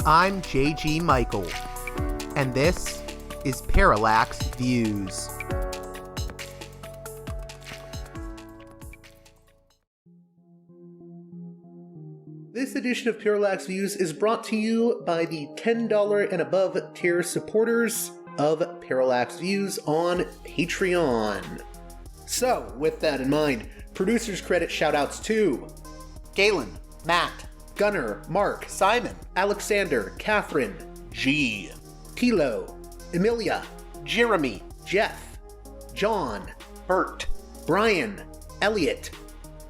I'm J.G. Michael, and this is Parallax Views. This edition of Parallax Views is brought to you by the $10 and above tier supporters of Parallax Views on Patreon. So, with that in mind, producers credit shoutouts to Galen, Matt, Gunnar, Mark, Simon, Alexander, Catherine, G, Tilo, Emilia, Jeremy, Jeff, John, Bert, Brian, Elliot,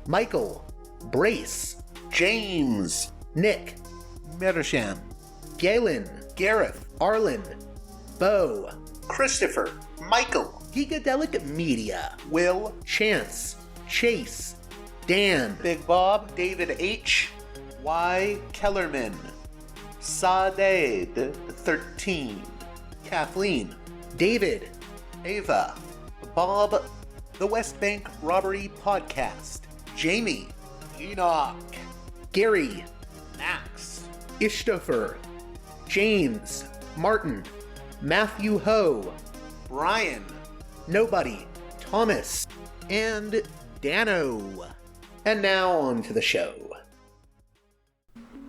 Michael, Brace, James, Nick, Mershan, Galen, Gareth, Arlen, Bo, Christopher, Michael, Gigadelic Media, Will, Chance, Chase, Dan, Big Bob, David H, Y. Kellerman, Sadeed 13, Kathleen, David, Ava, Bob, The West Bank Robbery Podcast, Jamie, Enoch, Gary, Max, Ishtofer, James, Martin, Matthew Ho, Brian, Nobody, Thomas, and Dano. And now on to the show.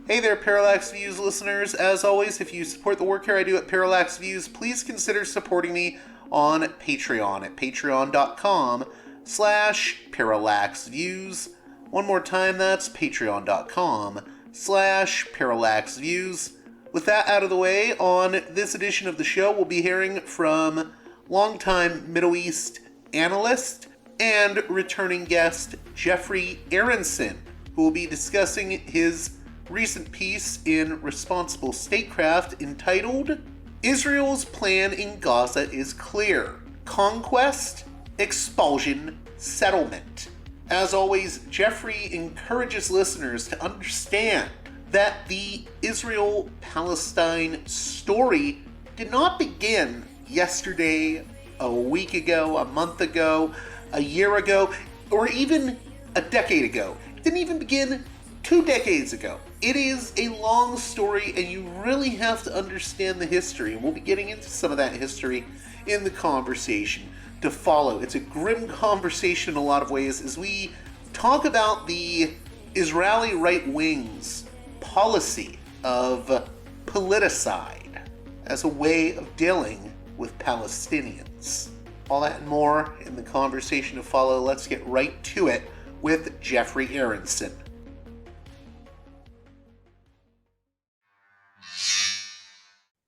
Hey there, Parallax Views listeners. As always, if you support the work here I do at Parallax Views, please consider supporting me on Patreon at patreon.com/parallaxviews. One more time, that's patreon.com/parallaxviews. With that out of the way, on this edition of the show, we'll be hearing from longtime Middle East analyst and returning guest Geoffrey Aronson, who will be discussing his recent piece in Responsible Statecraft entitled Israel's Plan in Gaza is Clear: Conquest, Expulsion, Settlement. As always, Geoffrey encourages listeners to understand that the Israel-Palestine story did not begin yesterday, a week ago, a month ago, a year ago, or even a decade ago. It didn't even begin 2 decades ago. It is a long story, and you really have to understand the history, and we'll be getting into some of that history in the conversation to follow. It's a grim conversation in a lot of ways as we talk about the Israeli right wing's policy of politicide as a way of dealing with Palestinians. All that and more in the conversation to follow. Let's get right to it with Geoffrey Aronson.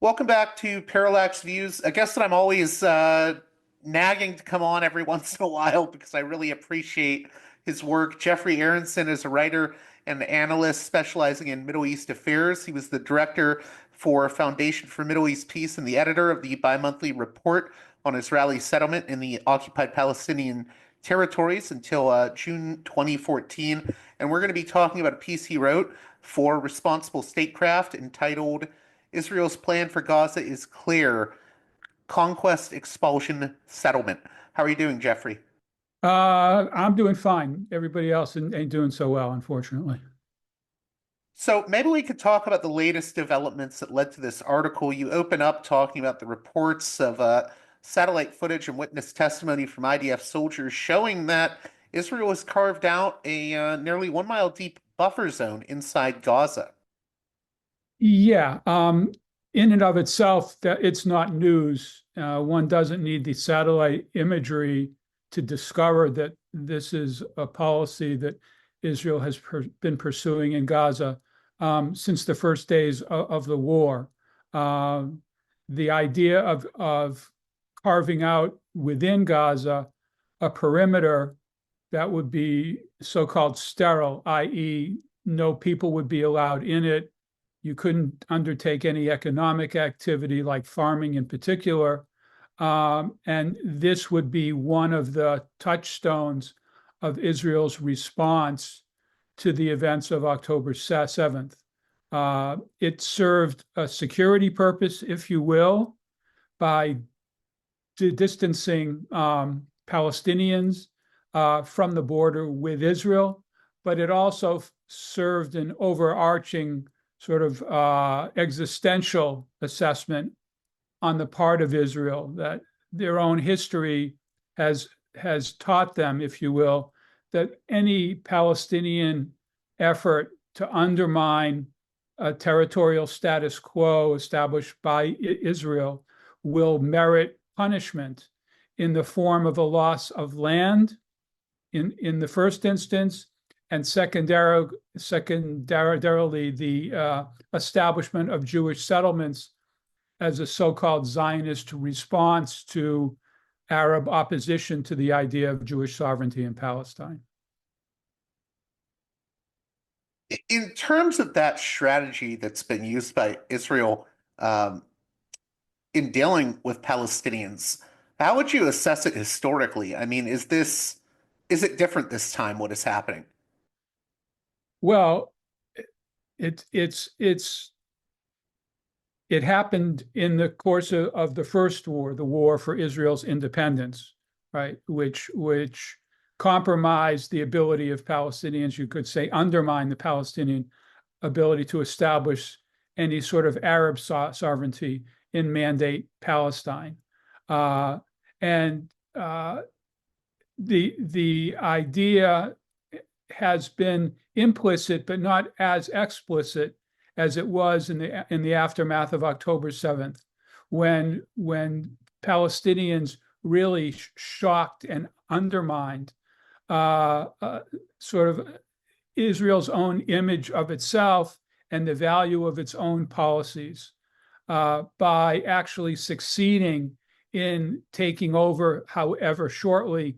Welcome back to Parallax Views. A guest that I'm always nagging to come on every once in a while because I really appreciate his work. Geoffrey Aronson is a writer and analyst specializing in Middle East affairs. He was the director for Foundation for Middle East Peace and the editor of the bi-monthly report on Israeli settlement in the occupied Palestinian territories until June 2014. And we're going to be talking about a piece he wrote for Responsible Statecraft entitled Israel's Plan for Gaza is Clear: Conquest, Expulsion, Settlement. How are you doing, Geoffrey? I'm doing fine. Everybody else ain't doing so well, unfortunately. So maybe we could talk about the latest developments that led to this article. You open up talking about the reports of satellite footage and witness testimony from IDF soldiers showing that Israel has carved out a nearly 1 mile deep buffer zone inside Gaza. Yeah, in and of itself, it's not news. One doesn't need the satellite imagery to discover that this is a policy that Israel has been pursuing in Gaza since the first days of the war. The idea of carving out within Gaza a perimeter that would be so-called sterile, i.e., no people would be allowed in it. You couldn't undertake any economic activity like farming in particular. And this would be one of the touchstones of Israel's response to the events of October 7th. It served a security purpose, if you will, by distancing Palestinians from the border with Israel, but it also served an overarching sort of existential assessment on the part of Israel that their own history has taught them, if you will, that any Palestinian effort to undermine a territorial status quo established by Israel will merit punishment in the form of a loss of land in the first instance, and secondarily the establishment of Jewish settlements as a so-called Zionist response to Arab opposition to the idea of Jewish sovereignty in Palestine. In terms of that strategy that's been used by Israel in dealing with Palestinians, how would you assess it historically? I mean, is it different this time, what is happening? Well, it happened in the course of the first war, the war for Israel's independence, right? Which compromised the ability of Palestinians, you could say, undermine the Palestinian ability to establish any sort of Arab sovereignty in Mandate Palestine. And the idea has been implicit, but not as explicit as it was in the aftermath of October 7th, when Palestinians really shocked and undermined sort of Israel's own image of itself and the value of its own policies by actually succeeding in taking over, however shortly,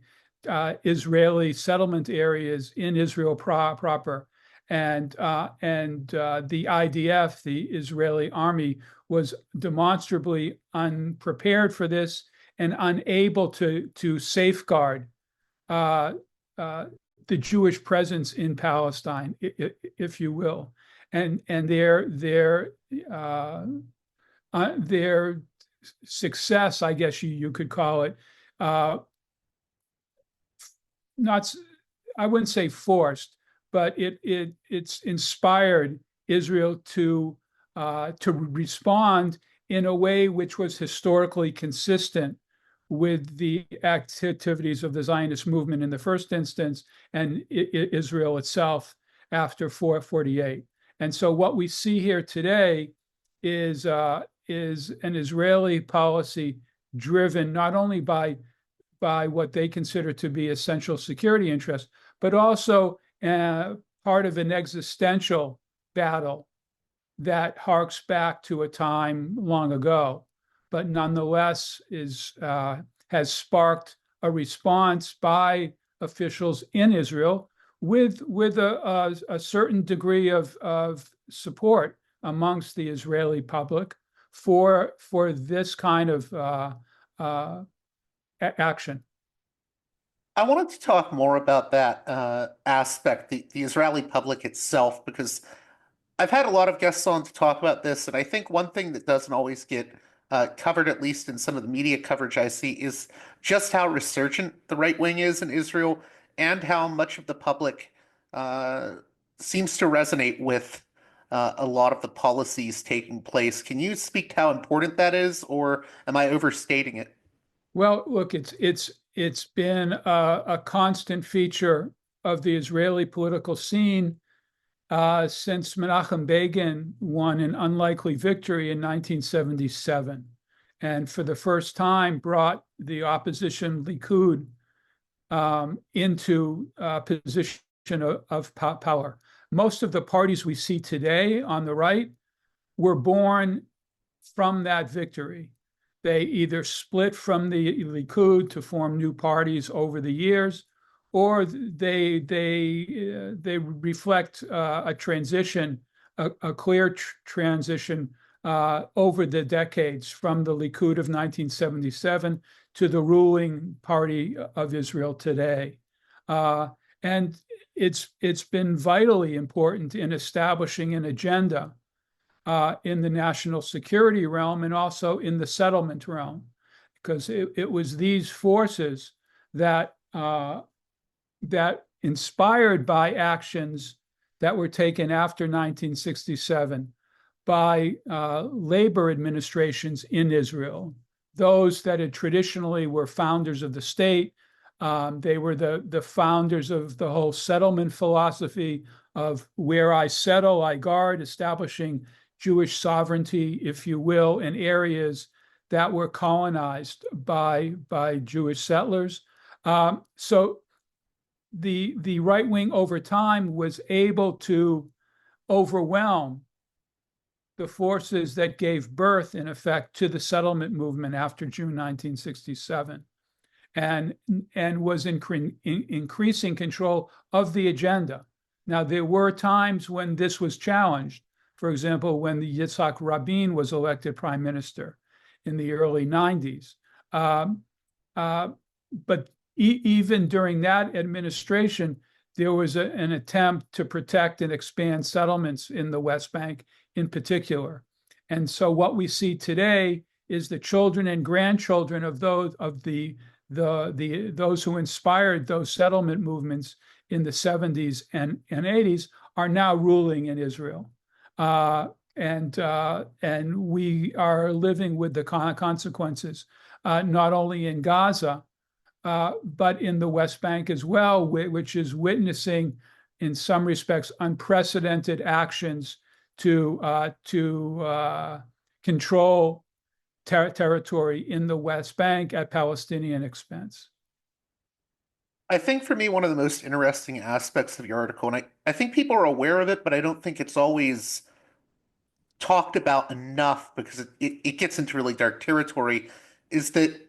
Israeli settlement areas in Israel proper. And the IDF, the Israeli army, was demonstrably unprepared for this and unable to safeguard the Jewish presence in Palestine, if you will, and their success, I guess you could call it, not, I wouldn't say forced, but it's inspired Israel to respond in a way which was historically consistent with the activities of the Zionist movement in the first instance and Israel itself after 448. And so what we see here today is an Israeli policy driven not only by what they consider to be essential security interests, but also part of an existential battle that harks back to a time long ago, but nonetheless has sparked a response by officials in Israel with a certain degree of support amongst the Israeli public for this kind of action. I wanted to talk more about that aspect, the Israeli public itself, because I've had a lot of guests on to talk about this, and I think one thing that doesn't always get covered, at least in some of the media coverage I see, is just how resurgent the right wing is in Israel and how much of the public seems to resonate with a lot of the policies taking place. Can you speak to how important that is, or am I overstating it? Well, look, it's been a constant feature of the Israeli political scene since Menachem Begin won an unlikely victory in 1977, and for the first time brought the opposition Likud into a position of power. Most of the parties we see today on the right were born from that victory. They either split from the Likud to form new parties over the years, or they reflect a transition, a clear transition over the decades from the Likud of 1977 to the ruling party of Israel today. And it's been vitally important in establishing an agenda in the national security realm and also in the settlement realm, because it was these forces that inspired by actions that were taken after 1967 by labor administrations in Israel, those that had traditionally were founders of the state. They were the founders of the whole settlement philosophy of where I settle, I guard, establishing Jewish sovereignty, if you will, in areas that were colonized by Jewish settlers. So the right wing over time was able to overwhelm the forces that gave birth, in effect, to the settlement movement after June 1967, and was increasing control of the agenda. Now, there were times when this was challenged. For example, when Yitzhak Rabin was elected prime minister in the early 90s. But even during that administration, there was an attempt to protect and expand settlements in the West Bank in particular. And so what we see today is the children and grandchildren of those who inspired those settlement movements in the 70s and 80s are now ruling in Israel. And we are living with the consequences, not only in Gaza, but in the West Bank as well, which is witnessing, in some respects, unprecedented actions to control territory in the West Bank at Palestinian expense. I think for me, one of the most interesting aspects of your article, and I think people are aware of it, but I don't think it's always talked about enough because it gets into really dark territory, is that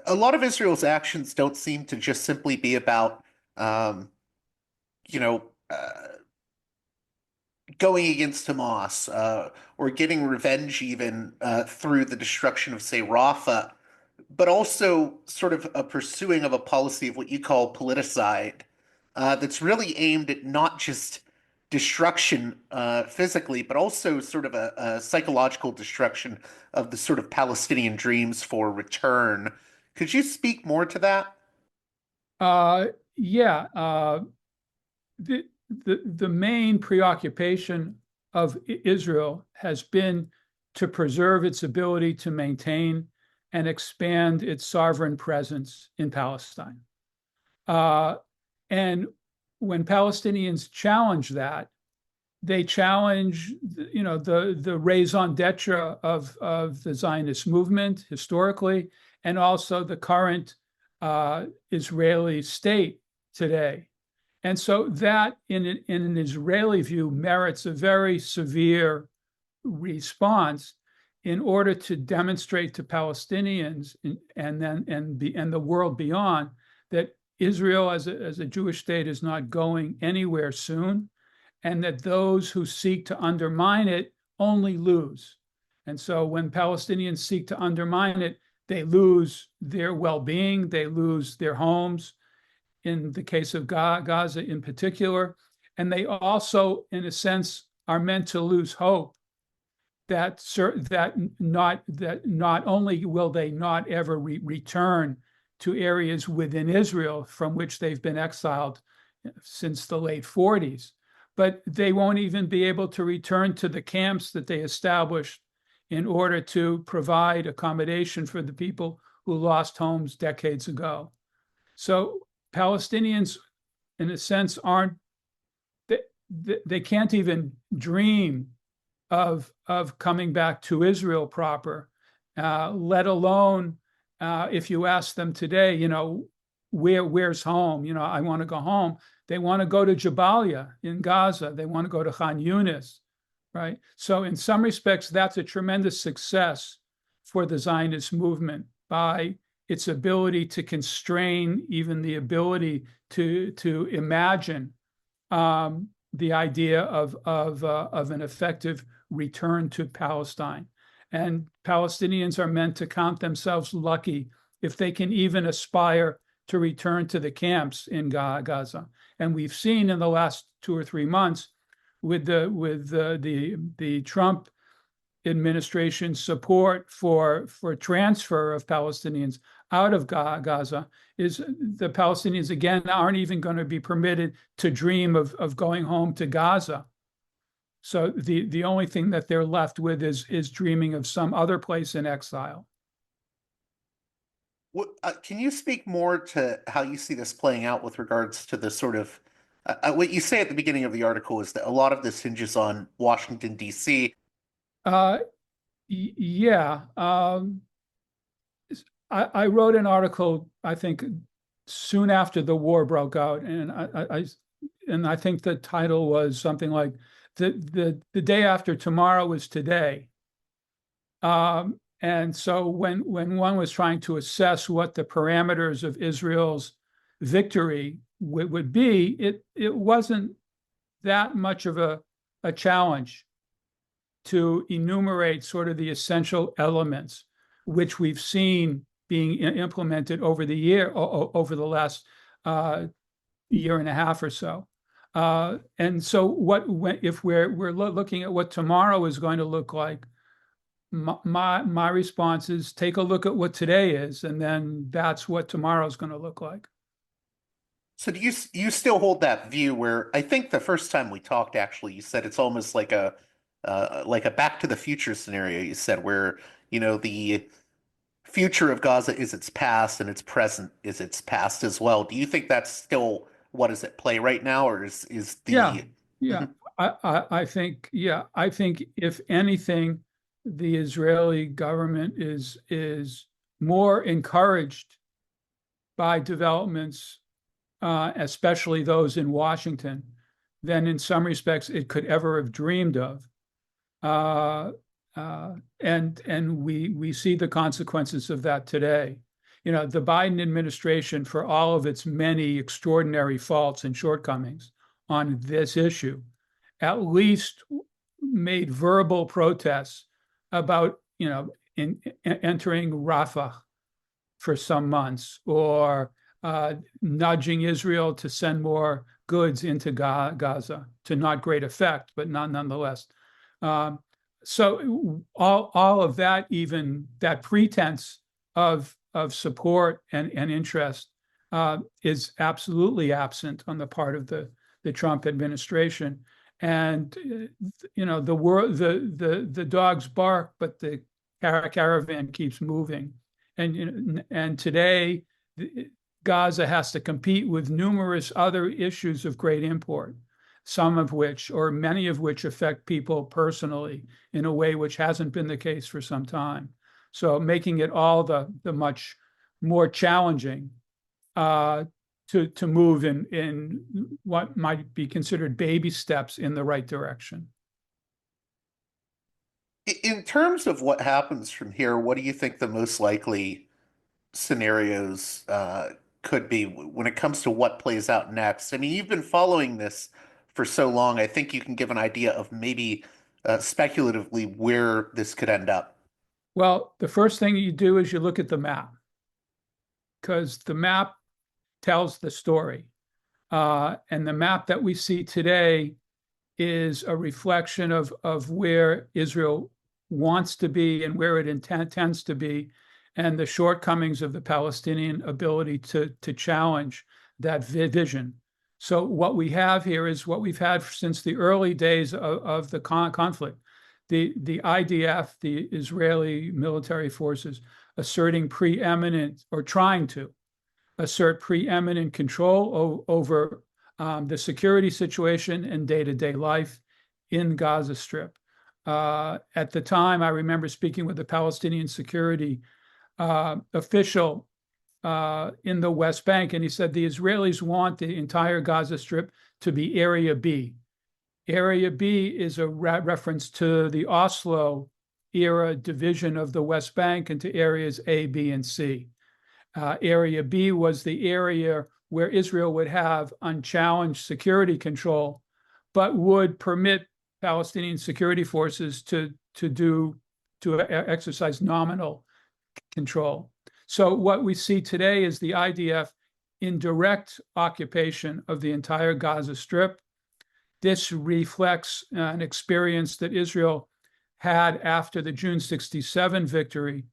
a lot of Israel's actions don't seem to just simply be about, you know, going against Hamas or getting revenge even through the destruction of, say, Rafah, but also sort of a pursuing of a policy of what you call politicide that's really aimed at not just destruction physically, but also sort of a psychological destruction of the sort of Palestinian dreams for return. Could you speak more to that? Yeah. The main preoccupation of Israel has been to preserve its ability to maintain and expand its sovereign presence in Palestine. And when Palestinians challenge that, they challenge, the raison d'etre of the Zionist movement historically, and also the current Israeli state today. And so that, in an Israeli view, merits a very severe response in order to demonstrate to Palestinians and the world beyond that Israel as a Jewish state is not going anywhere soon, and that those who seek to undermine it only lose. And so when Palestinians seek to undermine it, they lose their well-being, they lose their homes, in the case of Gaza in particular, and they also, in a sense, are meant to lose hope that not only will they not ever return to areas within Israel from which they've been exiled since the late 40s, but they won't even be able to return to the camps that they established in order to provide accommodation for the people who lost homes decades ago. So Palestinians, in a sense, they can't even dream of coming back to Israel proper, let alone if you ask them today, where's home? I want to go home. They want to go to Jabalia in Gaza. They want to go to Khan Yunis, right? So in some respects, that's a tremendous success for the Zionist movement by its ability to constrain even the ability to imagine the idea of an effective return to Palestine. And Palestinians are meant to count themselves lucky if they can even aspire to return to the camps in Gaza. And we've seen in the last 2 or 3 months with the Trump administration's support for transfer of Palestinians out of Gaza, is the Palestinians again aren't even going to be permitted to dream of going home to Gaza. So the only thing that they're left with is dreaming of some other place in exile. Can you speak more to how you see this playing out with regards to the sort of what you say at the beginning of the article is that a lot of this hinges on Washington, D.C. Uh, yeah. I wrote an article, I think, soon after the war broke out, and I think the title was something like the day after tomorrow is today. And so when one was trying to assess what the parameters of Israel's victory would be, it wasn't that much of a challenge to enumerate sort of the essential elements which we've seen being implemented over the last year and a half or so. And so if we're looking at what tomorrow is going to look like, my response is take a look at what today is, and then that's what tomorrow is going to look like. So do you still hold that view where I think the first time we talked, actually, you said it's almost like a Back to the Future scenario. You said where, the future of Gaza is its past and its present is its past as well. Do you think that's still what is at play right now, or is Yeah, the yeah. Mhm. I think if anything, the Israeli government is more encouraged by developments, especially those in Washington, than in some respects it could ever have dreamed of. And we see the consequences of that today. The Biden administration, for all of its many extraordinary faults and shortcomings on this issue, at least made verbal protests about, entering Rafah for some months, or nudging Israel to send more goods into Gaza, to not great effect, but nonetheless. So all of that, even that pretense of support and interest, is absolutely absent on the part of the Trump administration. And the dogs bark, but the caravan keeps moving. And today, Gaza has to compete with numerous other issues of great import, some of which, or many of which, affect people personally in a way which hasn't been the case for some time. So making it all the much more challenging to move in what might be considered baby steps in the right direction. In terms of what happens from here, what do you think the most likely scenarios could be when it comes to what plays out next? I mean, you've been following this for so long. I think you can give an idea of maybe speculatively where this could end up. Well, the first thing you do is you look at the map, because the map tells the story. And the map that we see today is a reflection of where Israel wants to be and where it intends to be, and the shortcomings of the Palestinian ability to challenge that vision. So what we have here is what we've had since the early days of the conflict. The IDF, the Israeli military forces, asserting preeminent, or trying to assert preeminent control over the security situation and day-to-day life in Gaza Strip. At the time, I remember speaking with the Palestinian security official in the West Bank, and he said the Israelis want the entire Gaza Strip to be Area B. Area B is a reference to the Oslo era division of the West Bank into areas A, B, and C. Area B was the area where Israel would have unchallenged security control, but would permit Palestinian security forces to exercise nominal control. So what we see today is the IDF in direct occupation of the entire Gaza Strip. This reflects an experience that Israel had after the June 67 victory,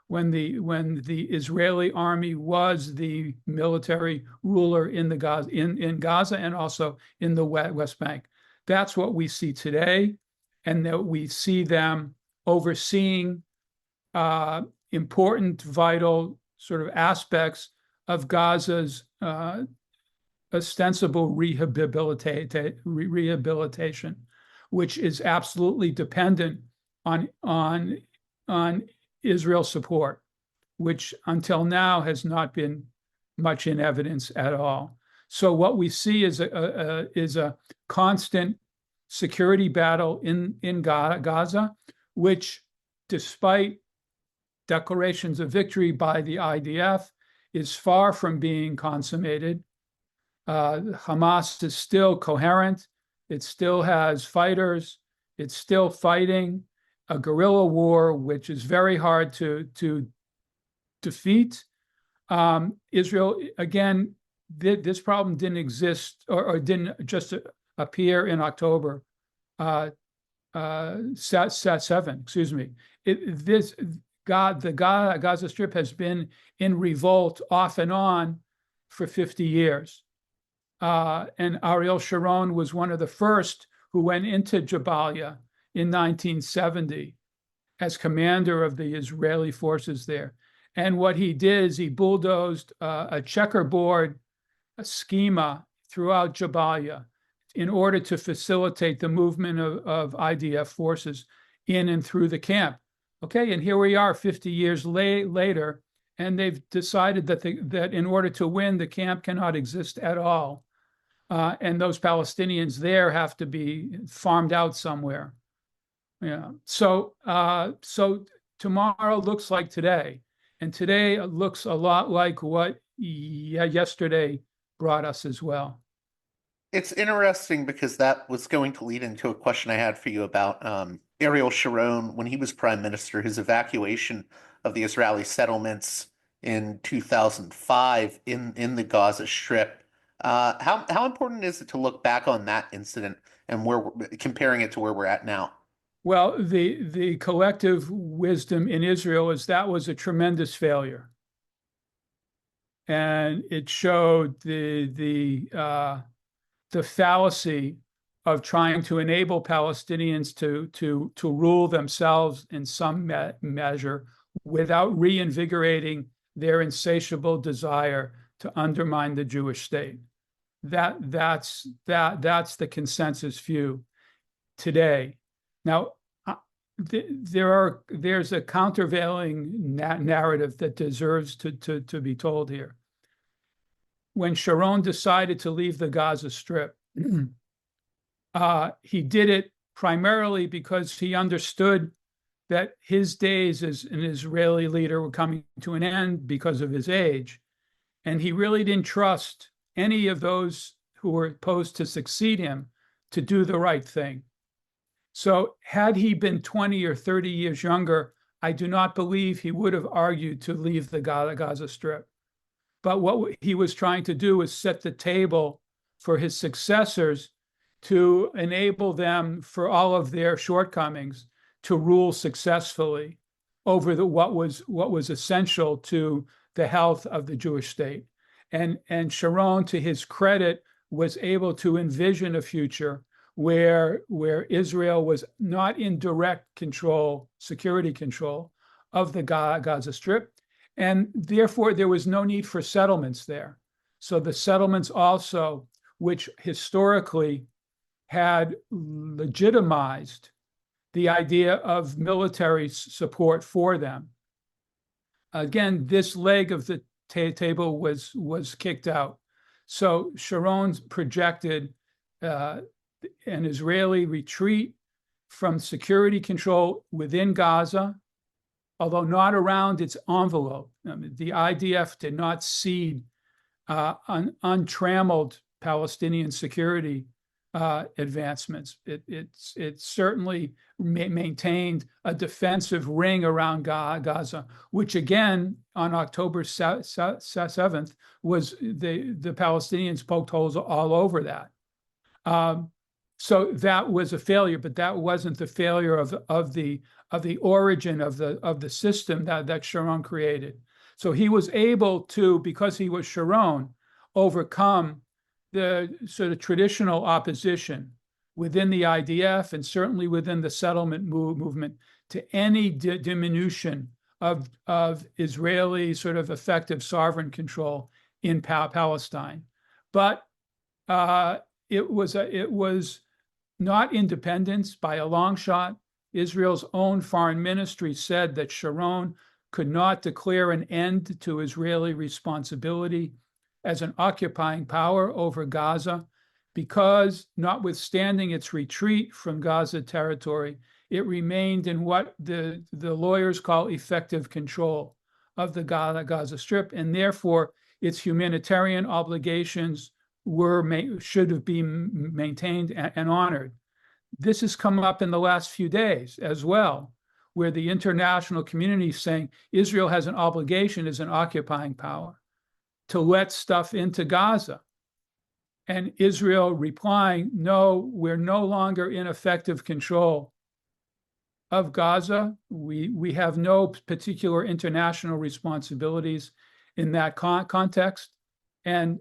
when the Israeli army was the military ruler in Gaza and also in the West Bank. That's what we see today. and that we see them overseeing important, vital sort of aspects of Gaza's ostensible rehabilitation, which is absolutely dependent on Israel's support, which until now has not been much in evidence at all. So what we see is a constant security battle in Gaza, which, despite declarations of victory by the IDF, is far from being consummated. Hamas is still coherent. It still has fighters. It's still fighting a guerrilla war, which is very hard to defeat. Israel, again, this problem didn't exist or didn't just appear in October 7, excuse me. The Gaza Strip has been in revolt off and on for 50 years. And Ariel Sharon was one of the first who went into Jabalia in 1970 as commander of the Israeli forces there. And what he did is he bulldozed a checkerboard schema throughout Jabalia in order to facilitate the movement of IDF forces in and through the camp. Okay, and here we are 50 years later, and they've decided that in order to win, the camp cannot exist at all. And those Palestinians there have to be farmed out somewhere. Yeah. So tomorrow looks like today, and today looks a lot like what yesterday brought us as well. It's interesting because that was going to lead into a question I had for you about Ariel Sharon when he was prime minister, his evacuation of the Israeli settlements in 2005 in the Gaza Strip. How important is it to look back on that incident and comparing it to where we're at now? Well, the collective wisdom in Israel is that was a tremendous failure, and it showed the fallacy of trying to enable Palestinians to rule themselves in some measure without reinvigorating their insatiable desire to undermine the Jewish state. That's the consensus view today. Now, there's a countervailing narrative that deserves to be told here. When Sharon decided to leave the Gaza Strip, he did it primarily because he understood that his days as an Israeli leader were coming to an end because of his age. And he really didn't trust any of those who were supposed to succeed him to do the right thing. So had he been 20 or 30 years younger, I do not believe he would have argued to leave the Gaza Strip. But what he was trying to do was set the table for his successors to enable them, for all of their shortcomings, to rule successfully over what was essential to the health of the Jewish state. And Sharon, to his credit, was able to envision a future where Israel was not in direct control, security control of the Gaza Strip, and therefore there was no need for settlements there. So the settlements also, which historically had legitimized the idea of military support for them. Again, this leg of the table was kicked out. So Sharon projected an Israeli retreat from security control within Gaza, although not around its envelope. I mean, the IDF did not cede untrammeled Palestinian security advancements. It certainly maintained a defensive ring around Gaza, which again, on October 7th, was the Palestinians poked holes all over that. So that was a failure, but that wasn't the failure of the origin of the system that Sharon created. So he was able to, because he was Sharon, overcome the sort of traditional opposition within the IDF and certainly within the settlement movement to any diminution of Israeli sort of effective sovereign control in Palestine. But it was not independence by a long shot. Israel's own foreign ministry said that Sharon could not declare an end to Israeli responsibility as an occupying power over Gaza because, notwithstanding its retreat from Gaza territory, it remained in what the lawyers call effective control of the Gaza Strip, and therefore its humanitarian obligations should have been maintained and honored. This has come up in the last few days as well, where the international community is saying Israel has an obligation as an occupying power to let stuff into Gaza. And Israel replying, no, we're no longer in effective control of Gaza. We have no particular international responsibilities in that context, and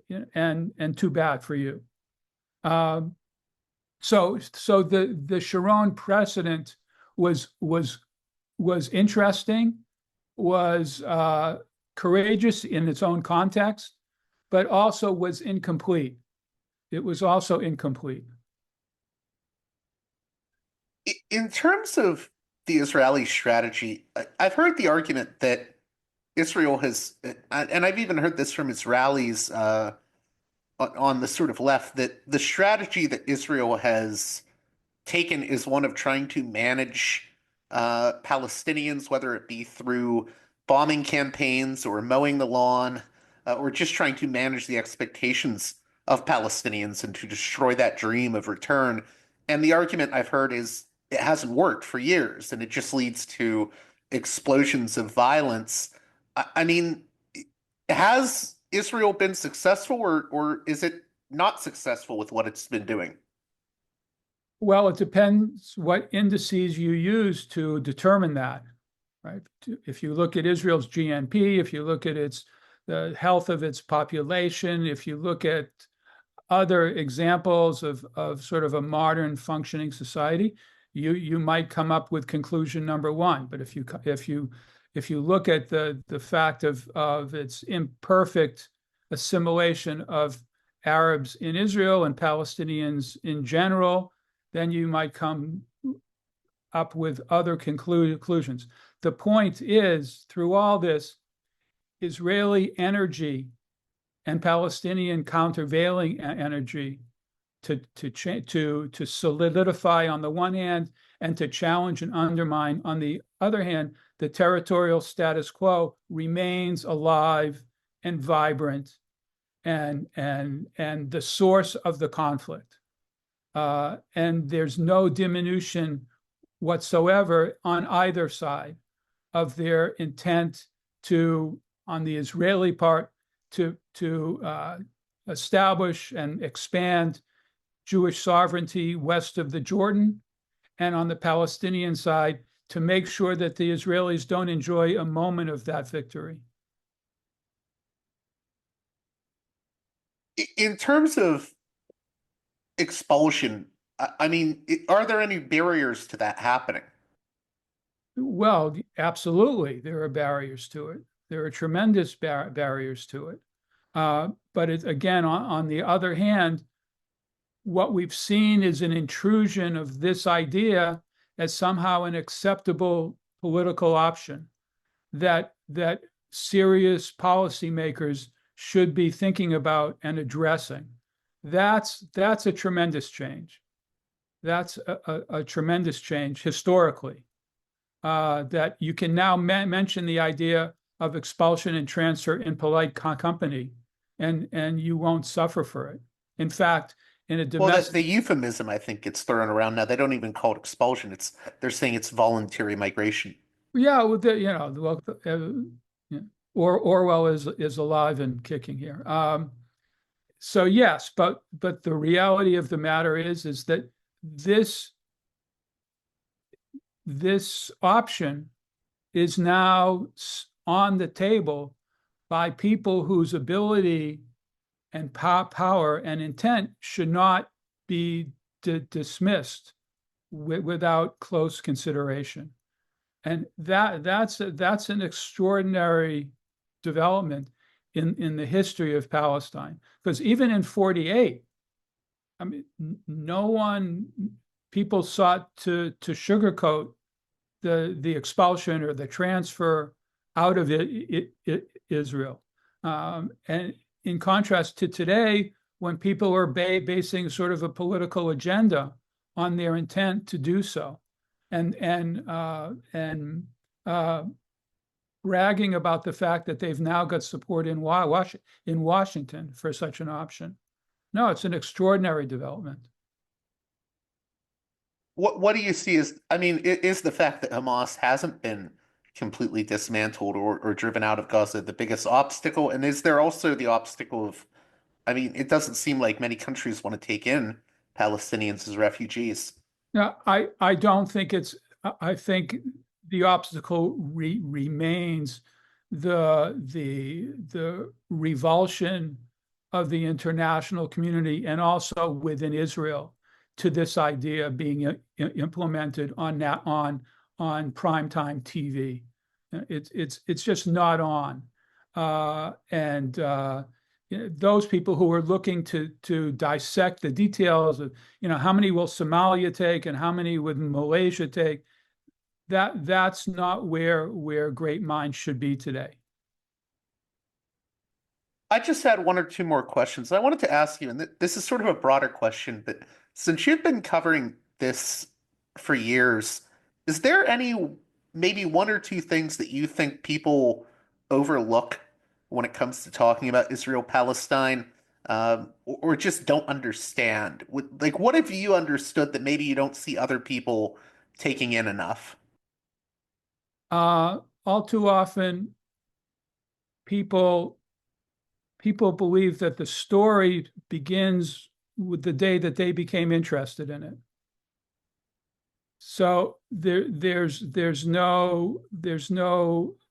too bad for you. So the Sharon precedent was interesting, was courageous in its own context, but also was incomplete. It was also incomplete. In terms of the Israeli strategy, I've heard the argument that Israel has, and I've even heard this from Israelis on the sort of left, that the strategy that Israel has taken is one of trying to manage Palestinians, whether it be through bombing campaigns or mowing the lawn, or just trying to manage the expectations of Palestinians and to destroy that dream of return. And the argument I've heard is it hasn't worked for years, and it just leads to explosions of violence. I mean, has Israel been successful, or is it not successful with what it's been doing? Well, it depends what indices you use to determine that, right? If you look at Israel's GNP, if you look at the health of its population, if you look at other examples of sort of a modern functioning society, you might come up with conclusion number one. But if you look at the fact of its imperfect assimilation of Arabs in Israel and Palestinians in general, then you might come up with other conclusions. The point is, through all this, Israeli energy and Palestinian countervailing energy to solidify on the one hand and to challenge and undermine on the other hand, the territorial status quo remains alive and vibrant and the source of the conflict. And there's no diminution whatsoever on either side of their intent to, on the Israeli part, to establish and expand Jewish sovereignty west of the Jordan, and on the Palestinian side, to make sure that the Israelis don't enjoy a moment of that victory. In terms of expulsion, I mean, are there any barriers to that happening? Well, absolutely, there are barriers to it. There are tremendous barriers to it. But again, on the other hand, what we've seen is an intrusion of this idea as somehow an acceptable political option that serious policymakers should be thinking about and addressing. That's a tremendous change. That's a tremendous change historically. That you can now mention the idea of expulsion and transfer in polite company, and you won't suffer for it. In fact, in a domestic, the euphemism I think gets thrown around now. They don't even call it expulsion. They're saying it's voluntary migration. Yeah, Orwell is alive and kicking here. So yes, but the reality of the matter is that this option is now on the table by people whose ability and power and intent should not be dismissed without close consideration. And that's an extraordinary development in the history of Palestine. Because even in 48, I mean, people sought to sugarcoat the expulsion or the transfer out of Israel. And in contrast to today, when people are basing sort of a political agenda on their intent to do so, and bragging about the fact that they've now got support in Washington for such an option. No, it's an extraordinary development. What do you see as, I mean, is the fact that Hamas hasn't been completely dismantled or driven out of Gaza the biggest obstacle? And is there also the obstacle of, I mean, it doesn't seem like many countries want to take in Palestinians as refugees. Now, I don't think I think the obstacle remains the revulsion of the international community and also within Israel to this idea being implemented on primetime TV. It's just not on. Those people who are looking to dissect the details of, how many will Somalia take and how many would Malaysia take, that's not where great minds should be today. I just had one or two more questions. I wanted to ask you, and this is sort of a broader question, but since you've been covering this for years, is there maybe one or two things that you think people overlook when it comes to talking about Israel-Palestine, or just don't understand? Like, what have you understood that maybe you don't see other people taking in enough? All too often, people believe that the story begins with the day that they became interested in it. So there's no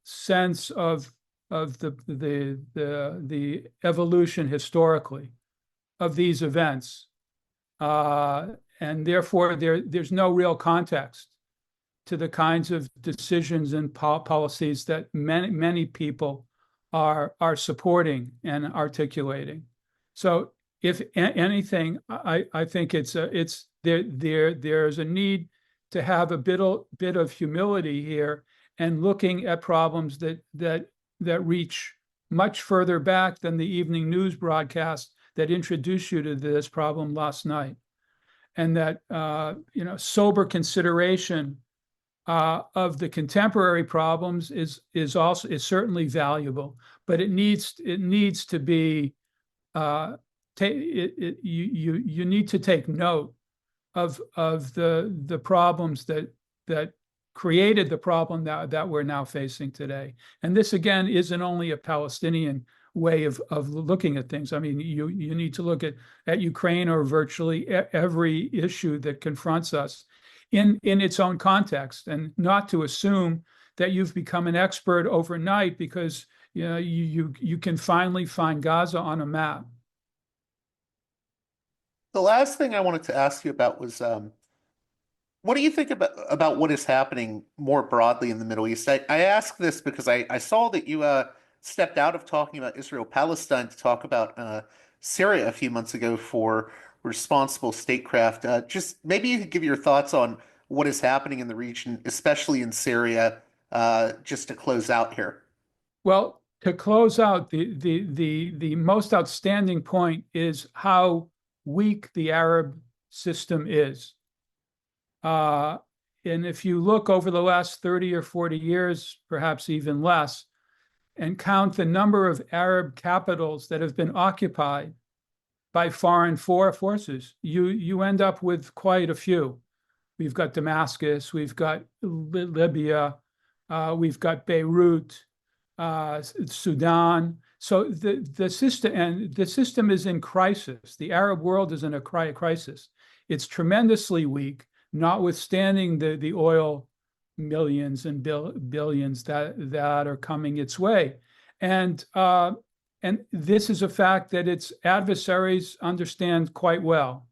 sense of the evolution historically of these events, and therefore there's no real context to the kinds of decisions and policies that many people are supporting and articulating. So, if anything, I think there's a need to have a bit of humility here and looking at problems that reach much further back than the evening news broadcast that introduced you to this problem last night, and that sober consideration of the contemporary problems is certainly valuable, but it needs to be you need to take note of the problems that created the problem that we're now facing today. And this again isn't only a Palestinian way of looking at things. I mean, you need to look at Ukraine or virtually every issue that confronts us in its own context, and not to assume that you've become an expert overnight because you can finally find Gaza on a map. The last thing I wanted to ask you about was, what do you think about what is happening more broadly in the Middle East? I ask this because I saw that you stepped out of talking about Israel-Palestine to talk about Syria a few months ago for responsible statecraft. Just maybe you could give your thoughts on what is happening in the region, especially in Syria, just to close out here. Well, to close out, the most outstanding point is how weak the Arab system is. And if you look over the last 30 or 40 years, perhaps even less, and count the number of Arab capitals that have been occupied by foreign forces, you end up with quite a few. We've got Damascus, we've got Libya, we've got Beirut, Sudan. So the system is in crisis. The Arab world is in a crisis. It's tremendously weak, notwithstanding the oil millions and billions that are coming its way. And this is a fact that its adversaries understand quite well.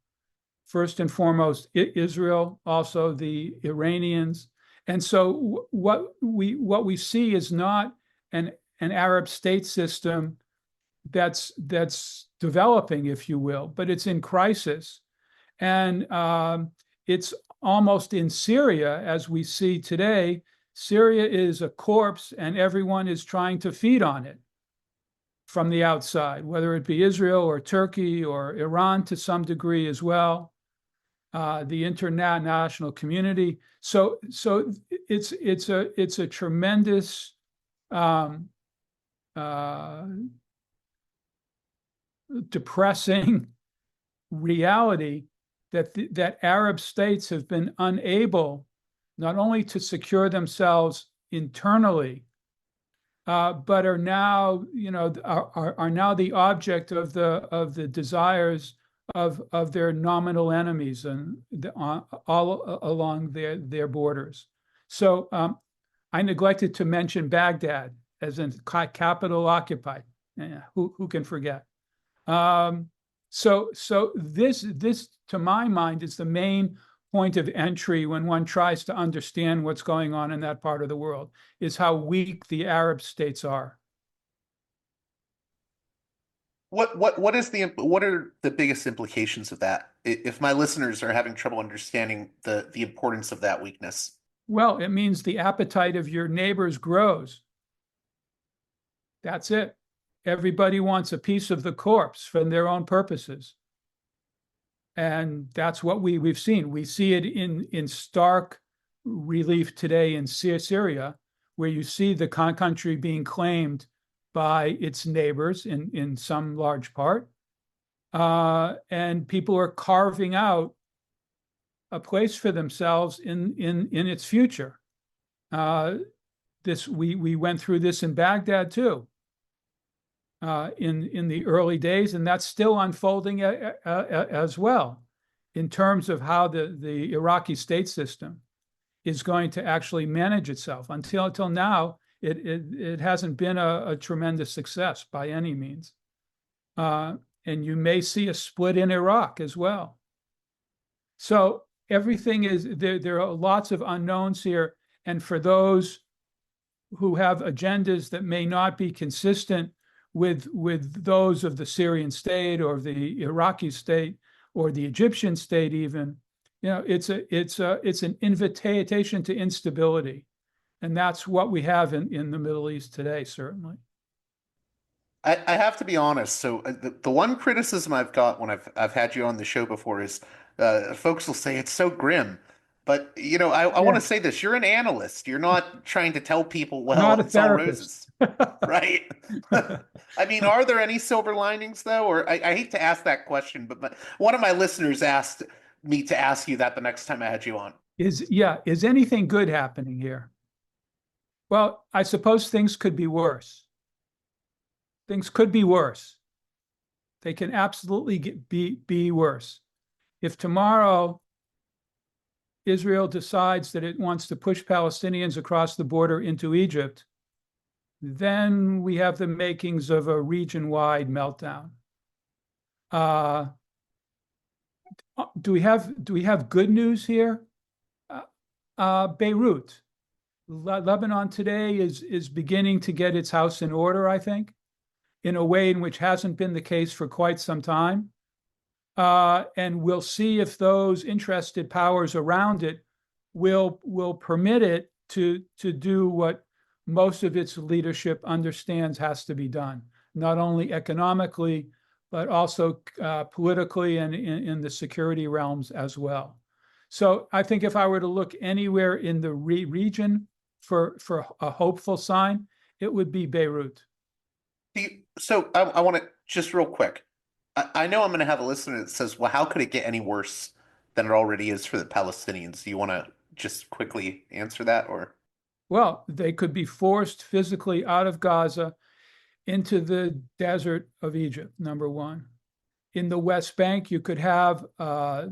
first and foremost, Israel, also the Iranians. And so what we see is not an Arab state system that's developing, if you will, but it's in crisis. And it's almost in Syria, as we see today. Syria is a corpse, and everyone is trying to feed on it from the outside, whether it be Israel or Turkey or Iran to some degree as well, the international community. So it's a tremendous depressing reality that Arab states have been unable not only to secure themselves internally, but are now, are now the object of the desires of their nominal enemies and all along their borders. So I neglected to mention Baghdad as a capital occupied. Who can forget? So this, to my mind, is the main point of entry when one tries to understand what's going on in that part of the world, is how weak the Arab states are. What are the biggest implications of that? If my listeners are having trouble understanding the importance of that weakness. Well, it means the appetite of your neighbors grows. That's it. Everybody wants a piece of the corpse for their own purposes. And that's what we've seen. We see it in stark relief today in Syria, where you see the country being claimed by its neighbors in some large part. And people are carving out a place for themselves in its future. We went through this in Baghdad too. In the early days, and that's still unfolding as well, in terms of how the Iraqi state system is going to actually manage itself. Until now, it hasn't been a tremendous success by any means, and you may see a split in Iraq as well. So everything is there. There are lots of unknowns here, and for those who have agendas that may not be consistent with those of the Syrian state or the Iraqi state or the Egyptian state, even, it's an invitation to instability, and that's what we have in the Middle East today, certainly. I have to be honest. So the one criticism I've got when I've had you on the show before is folks will say it's so grim. But I want to say this: you're an analyst. You're not trying to tell people, well, Not a it's all therapist. roses, right? I mean, are there any silver linings though? Or I hate to ask that question, but one of my listeners asked me to ask you that the next time I had you on. Is anything good happening here? Well, I suppose things could be worse. Things could be worse. They can absolutely be worse. If tomorrow Israel decides that it wants to push Palestinians across the border into Egypt, then we have the makings of a region-wide meltdown. Do we have good news here? Beirut, Lebanon today is beginning to get its house in order, I think, in a way in which hasn't been the case for quite some time. And we'll see if those interested powers around it will permit it to do what most of its leadership understands has to be done, not only economically, but also politically and in the security realms as well. So I think if I were to look anywhere in the region for a hopeful sign, it would be Beirut. So I want to just real quick. I know I'm going to have a listener that says, well, how could it get any worse than it already is for the Palestinians? Do you want to just quickly answer that, or? Well, they could be forced physically out of Gaza into the desert of Egypt, number one. In the West Bank, you could have a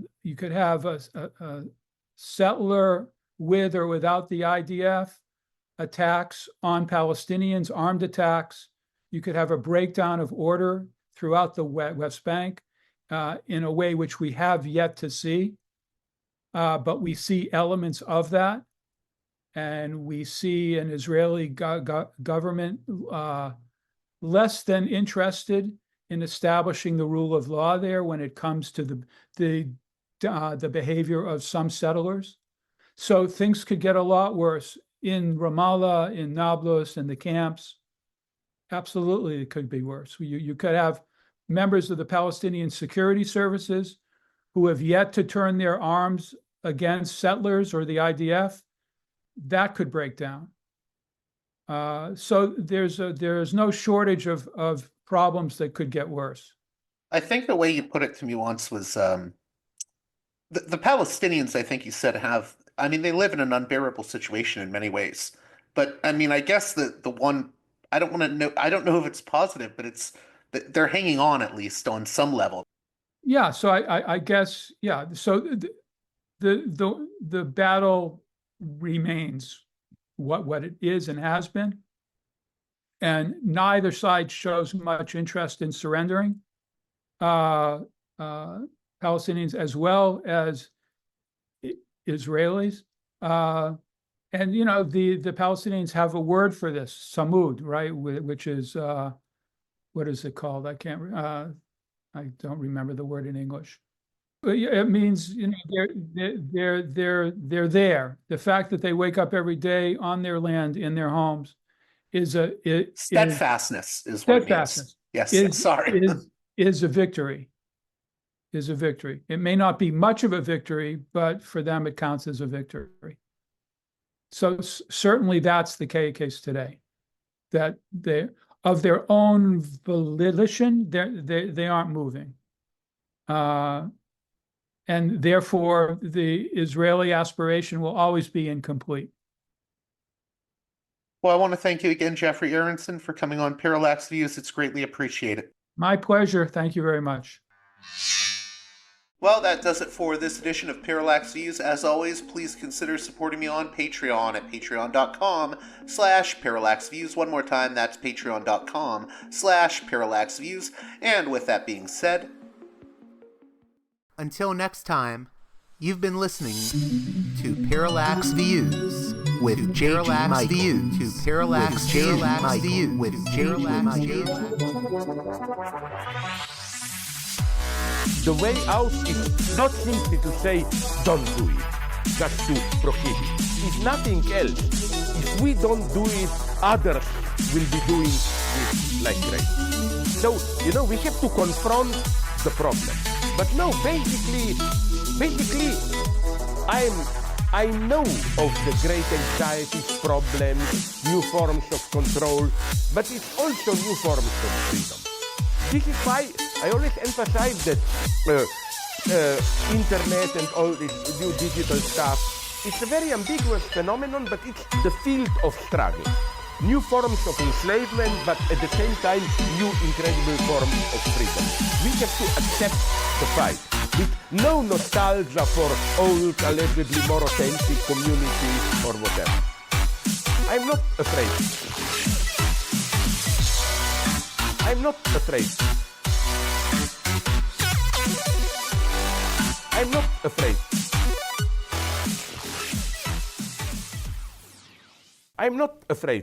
settler with or without the IDF attacks on Palestinians, armed attacks. You could have a breakdown of order throughout the West Bank. in a way which we have yet to see. But we see elements of that. And we see an Israeli government less than interested in establishing the rule of law there when it comes to the behavior of some settlers. So things could get a lot worse in Ramallah, in Nablus, in the camps. Absolutely, it could be worse. You could have members of the Palestinian security services who have yet to turn their arms against settlers or the IDF. That could break down. So there's no shortage of problems that could get worse. I think the way you put it to me once was the Palestinians, I think you said, they live in an unbearable situation in many ways. But I mean, I guess the one, I don't know if it's positive, but it's that they're hanging on at least on some level. Yeah. So I guess, yeah. So the battle remains what it is and has been. And neither side shows much interest in surrendering. Palestinians as well as Israelis. And, the Palestinians have a word for this, samud, right? Which is, what is it called? I don't remember the word in English. But it means, they're there. The fact that they wake up every day on their land, in their homes, steadfastness is what it means. Yes, sorry. Is a victory. Is a victory. It may not be much of a victory, but for them it counts as a victory. So certainly that's the case today, that they, of their own volition, they aren't moving. And therefore, the Israeli aspiration will always be incomplete. Well, I want to thank you again, Geoffrey Aronson, for coming on Parallax Views. It's greatly appreciated. My pleasure. Thank you very much. Well, that does it for this edition of Parallax Views. As always, please consider supporting me on Patreon at patreon.com/parallaxviews. One more time, that's patreon.com/parallaxviews. And with that being said, until next time, you've been listening to Parallax Views with Parallax Views to Parallax Views with Parallax Views. The way out is not simply to say, don't do it, just to prohibit. It's nothing else. If we don't do it, others will be doing it like crazy. So, we have to confront the problem. But no, basically, I know of the great anxieties, problems, new forms of control, but it's also new forms of freedom. This is why I always emphasize that internet and all this new digital stuff, it's a very ambiguous phenomenon, but it's the field of struggle. New forms of enslavement, but at the same time, new incredible forms of freedom. We have to accept the fight with no nostalgia for old, allegedly more authentic communities or whatever. I'm not afraid. I'm not afraid. I'm not afraid. I'm not afraid.